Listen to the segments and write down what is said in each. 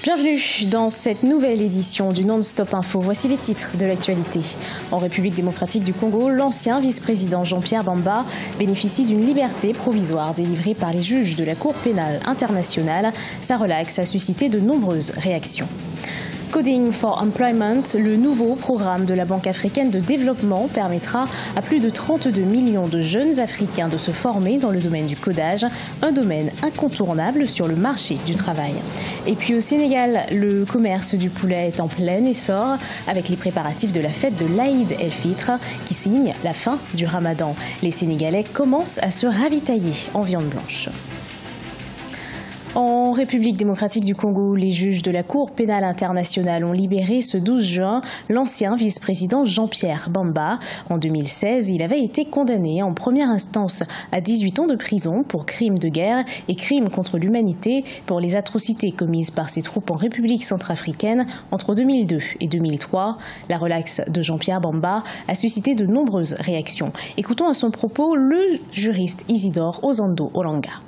Bienvenue dans cette nouvelle édition du Non-Stop Info. Voici les titres de l'actualité. En République démocratique du Congo, l'ancien vice-président Jean-Pierre Bamba bénéficie d'une liberté provisoire délivrée par les juges de la Cour pénale internationale. Sa relaxe a suscité de nombreuses réactions. Coding for Employment, le nouveau programme de la Banque africaine de développement, permettra à plus de 32 millions de jeunes Africains de se former dans le domaine du codage, un domaine incontournable sur le marché du travail. Et puis au Sénégal, le commerce du poulet est en plein essor avec les préparatifs de la fête de l'Aïd el-Fitr qui signe la fin du Ramadan. Les Sénégalais commencent à se ravitailler en viande blanche. En République démocratique du Congo, les juges de la Cour pénale internationale ont libéré ce 12 juin l'ancien vice-président Jean-Pierre Bamba. En 2016, il avait été condamné en première instance à 18 ans de prison pour crimes de guerre et crimes contre l'humanité pour les atrocités commises par ses troupes en République centrafricaine entre 2002 et 2003. La relaxe de Jean-Pierre Bamba a suscité de nombreuses réactions. Écoutons à son propos le juriste Isidore Ozando Olanga.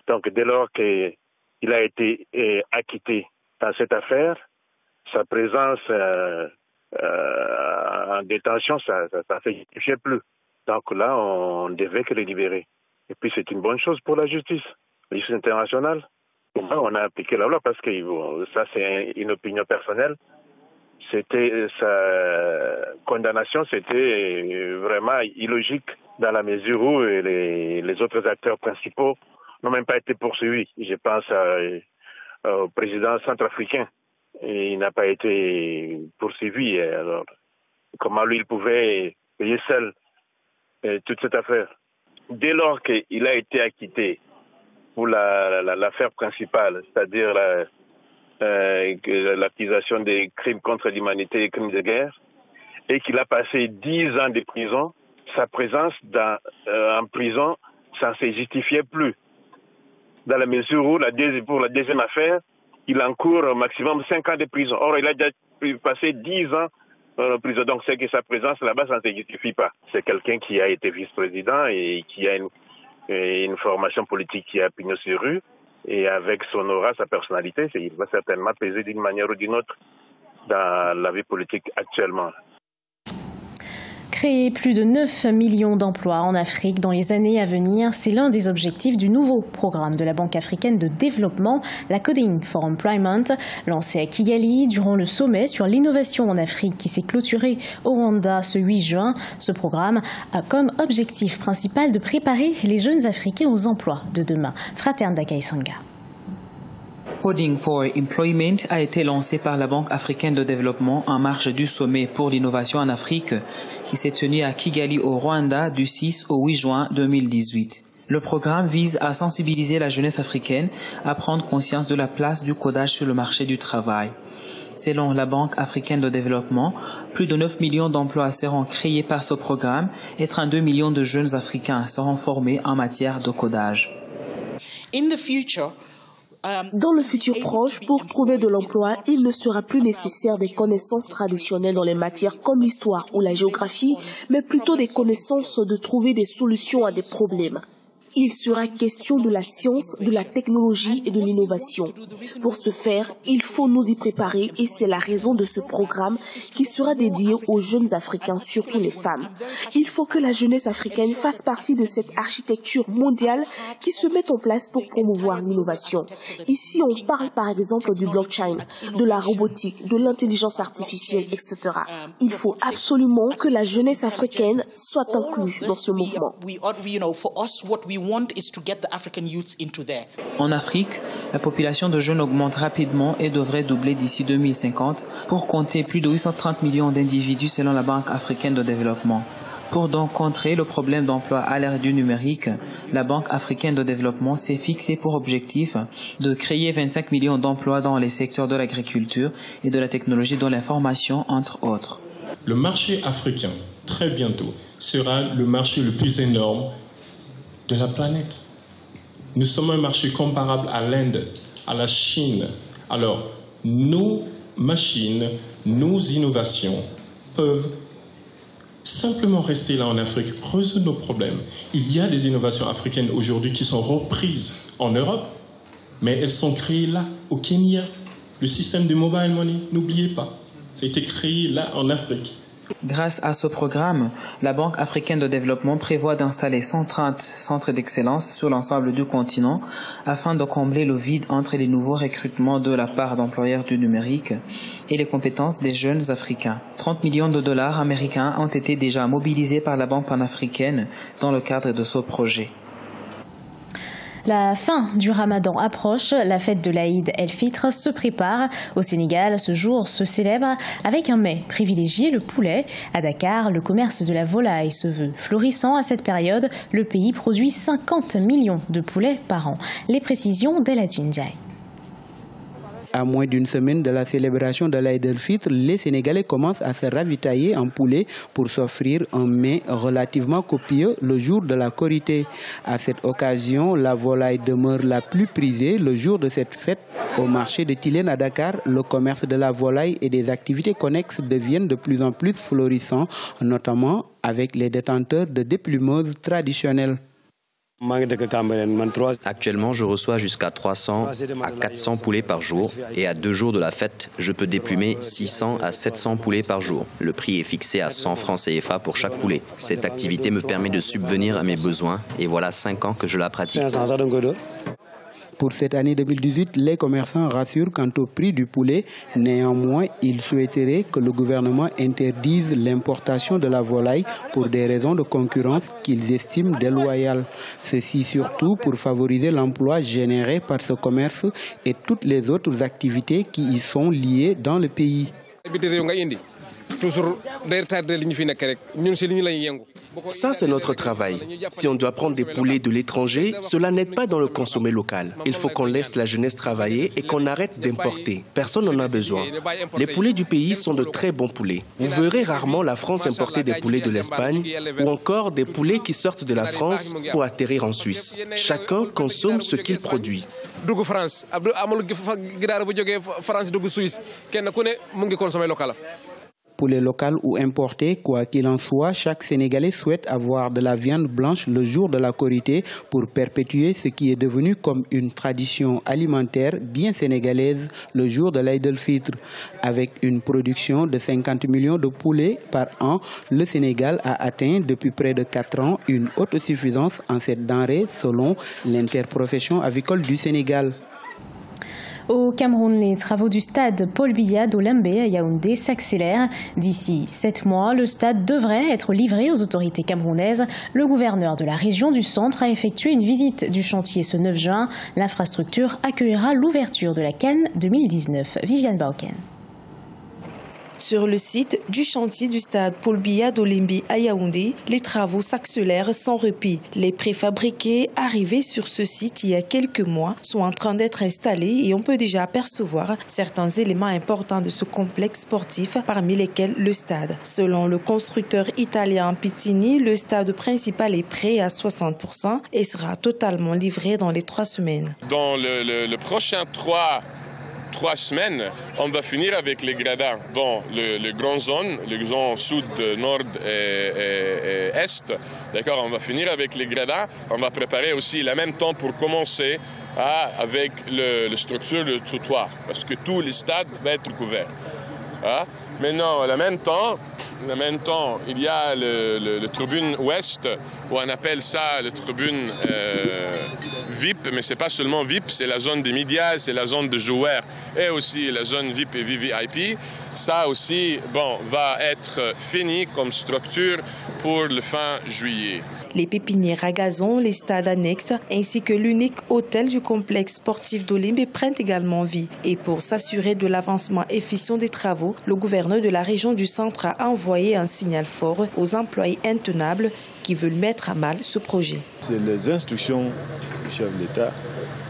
Donc, dès lors qu'il a été acquitté dans cette affaire, sa présence en détention, ça ne justifiait plus. Donc là, on devait que le libérer. Et puis, c'est une bonne chose pour la justice internationale. Pour moi, on a appliqué la loi parce que ça, c'est une opinion personnelle. Sa condamnation, c'était vraiment illogique dans la mesure où les autres acteurs principaux n'ont même pas été poursuivis. Je pense au président centrafricain. Il n'a pas été poursuivi. Alors, comment lui, il pouvait payer seul toute cette affaire? Dès lors qu'il a été acquitté pour l'affaire principale, c'est-à-dire l'accusation des crimes contre l'humanité et crimes de guerre, et qu'il a passé 10 ans de prison, sa présence en prison, ça ne se justifiait plus. Dans la mesure où, pour la deuxième affaire, il encourt au maximum 5 ans de prison. Or, il a déjà passé 10 ans en prison. Donc, c'est que sa présence là-bas, ça ne se justifie pas. C'est quelqu'un qui a été vice-président et qui a une formation politique qui a pignon sur rue. Et avec son aura, sa personnalité, il va certainement peser d'une manière ou d'une autre dans la vie politique actuellement. Créer plus de 9 millions d'emplois en Afrique dans les années à venir, c'est l'un des objectifs du nouveau programme de la Banque africaine de développement, la Coding for Employment, lancé à Kigali durant le sommet sur l'innovation en Afrique qui s'est clôturé au Rwanda ce 8 juin. Ce programme a comme objectif principal de préparer les jeunes Africains aux emplois de demain. Fraterne Dakaïsanga. Coding for Employment a été lancé par la Banque africaine de développement en marge du sommet pour l'innovation en Afrique qui s'est tenu à Kigali au Rwanda du 6 au 8 juin 2018. Le programme vise à sensibiliser la jeunesse africaine à prendre conscience de la place du codage sur le marché du travail. Selon la Banque africaine de développement, plus de 9 millions d'emplois seront créés par ce programme et 32 millions de jeunes Africains seront formés en matière de codage. Dans le futur proche, pour trouver de l'emploi, il ne sera plus nécessaire des connaissances traditionnelles dans les matières comme l'histoire ou la géographie, mais plutôt des connaissances de trouver des solutions à des problèmes. Il sera question de la science, de la technologie et de l'innovation. Pour ce faire, il faut nous y préparer et c'est la raison de ce programme qui sera dédié aux jeunes Africains, surtout les femmes. Il faut que la jeunesse africaine fasse partie de cette architecture mondiale qui se met en place pour promouvoir l'innovation. Ici, on parle par exemple du blockchain, de la robotique, de l'intelligence artificielle, etc. Il faut absolument que la jeunesse africaine soit inclue dans ce mouvement. En Afrique, la population de jeunes augmente rapidement et devrait doubler d'ici 2050 pour compter plus de 830 millions d'individus selon la Banque africaine de développement. Pour donc contrer le problème d'emploi à l'ère du numérique, la Banque africaine de développement s'est fixée pour objectif de créer 25 millions d'emplois dans les secteurs de l'agriculture et de la technologie de l'information, entre autres. Le marché africain, très bientôt, sera le marché le plus énorme de la planète. Nous sommes un marché comparable à l'Inde, à la Chine. Alors, nos machines, nos innovations peuvent simplement rester là en Afrique, résoudre nos problèmes. Il y a des innovations africaines aujourd'hui qui sont reprises en Europe, Mais elles sont créées là, au Kenya. Le système de mobile money, n'oubliez pas, ça a été créé là en Afrique. Grâce à ce programme, la Banque africaine de développement prévoit d'installer 130 centres d'excellence sur l'ensemble du continent afin de combler le vide entre les nouveaux recrutements de la part d'employeurs du numérique et les compétences des jeunes Africains. 30 millions de dollars américains ont été déjà mobilisés par la Banque panafricaine dans le cadre de ce projet. La fin du Ramadan approche, la fête de l'Aïd el-Fitr se prépare. Au Sénégal, ce jour se célèbre avec un mets privilégié, le poulet. À Dakar, le commerce de la volaille se veut florissant. À cette période, le pays produit 50 millions de poulets par an. Les précisions d'Eladjin Ndiaye. À moins d'une semaine de la célébration de l'Aïd el-Fitr, les Sénégalais commencent à se ravitailler en poulet pour s'offrir un mets relativement copieux le jour de la Korité. À cette occasion, la volaille demeure la plus prisée le jour de cette fête. Au marché de Tilène à Dakar, le commerce de la volaille et des activités connexes deviennent de plus en plus florissants, notamment avec les détenteurs de déplumeuses traditionnelles. Actuellement, je reçois jusqu'à 300 à 400 poulets par jour et à 2 jours de la fête, je peux déplumer 600 à 700 poulets par jour. Le prix est fixé à 100 francs CFA pour chaque poulet. Cette activité me permet de subvenir à mes besoins et voilà 5 ans que je la pratique. Pour cette année 2018, les commerçants rassurent quant au prix du poulet. Néanmoins, ils souhaiteraient que le gouvernement interdise l'importation de la volaille pour des raisons de concurrence qu'ils estiment déloyales. Ceci surtout pour favoriser l'emploi généré par ce commerce et toutes les autres activités qui y sont liées dans le pays. Ça, c'est notre travail. Si on doit prendre des poulets de l'étranger, cela n'aide pas dans le consommé local. Il faut qu'on laisse la jeunesse travailler et qu'on arrête d'importer. Personne n'en a besoin. Les poulets du pays sont de très bons poulets. Vous verrez rarement la France importer des poulets de l'Espagne ou encore des poulets qui sortent de la France pour atterrir en Suisse. Chacun consomme ce qu'il produit. Poulet local ou importé, quoi qu'il en soit, chaque Sénégalais souhaite avoir de la viande blanche le jour de la Korité pour perpétuer ce qui est devenu comme une tradition alimentaire bien sénégalaise le jour de l'Aïd el-Fitr. Avec une production de 50 millions de poulets par an, le Sénégal a atteint depuis près de 4 ans une autosuffisance en cette denrée selon l'interprofession avicole du Sénégal. Au Cameroun, les travaux du stade Paul Biya d'Olembe à Yaoundé s'accélèrent. D'ici 7 mois, le stade devrait être livré aux autorités camerounaises. Le gouverneur de la région du centre a effectué une visite du chantier ce 9 juin. L'infrastructure accueillera l'ouverture de la CAN 2019. Viviane Baoken. Sur le site du chantier du stade Paul Biya d'Olembe à Yaoundé, les travaux s'accélèrent sans répit. Les préfabriqués arrivés sur ce site il y a quelques mois sont en train d'être installés et on peut déjà apercevoir certains éléments importants de ce complexe sportif, parmi lesquels le stade. Selon le constructeur italien Pizzini, le stade principal est prêt à 60% et sera totalement livré dans les 3 semaines. Dans le prochain 3 semaines, on va finir avec les gradins. Bon, les grandes zones, les zones sud, nord et est, d'accord, on va finir avec les gradins. On va préparer aussi en même temps pour commencer avec la structure du trottoir, parce que tous les stades vont être couverts. Maintenant, en même temps, il y a le tribune ouest, où on appelle ça le tribune VIP, mais ce n'est pas seulement VIP, c'est la zone des médias, c'est la zone de joueurs et aussi la zone VIP et VVIP. Ça aussi, va être fini comme structure pour le fin juillet. Les pépinières à gazon, les stades annexes ainsi que l'unique hôtel du complexe sportif d'Olembe prennent également vie. Et pour s'assurer de l'avancement efficient des travaux, le gouverneur de la région du centre a envoyé un signal fort aux employés intenables qui veulent mettre à mal ce projet. C'est les instructions du chef de l'État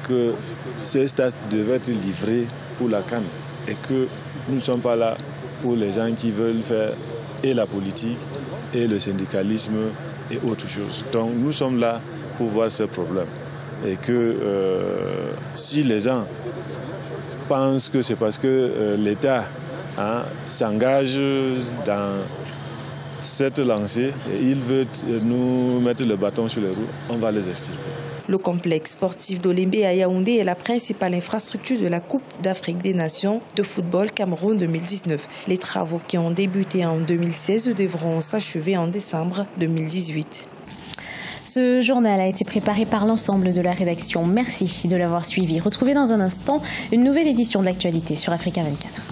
que ces stades devaient être livrés pour la CAN et que nous ne sommes pas là pour les gens qui veulent faire et la politique et le syndicalisme et autre chose. Donc nous sommes là pour voir ce problème. Et que si les gens pensent que c'est parce que l'État s'engage dans cette lancée et il veut nous mettre le bâton sur les roues, on va les extirper. Le complexe sportif d'Olembe à Yaoundé est la principale infrastructure de la Coupe d'Afrique des Nations de football Cameroun 2019. Les travaux qui ont débuté en 2016 devront s'achever en décembre 2018. Ce journal a été préparé par l'ensemble de la rédaction. Merci de l'avoir suivi. Retrouvez dans un instant une nouvelle édition de l'actualité sur Africa 24.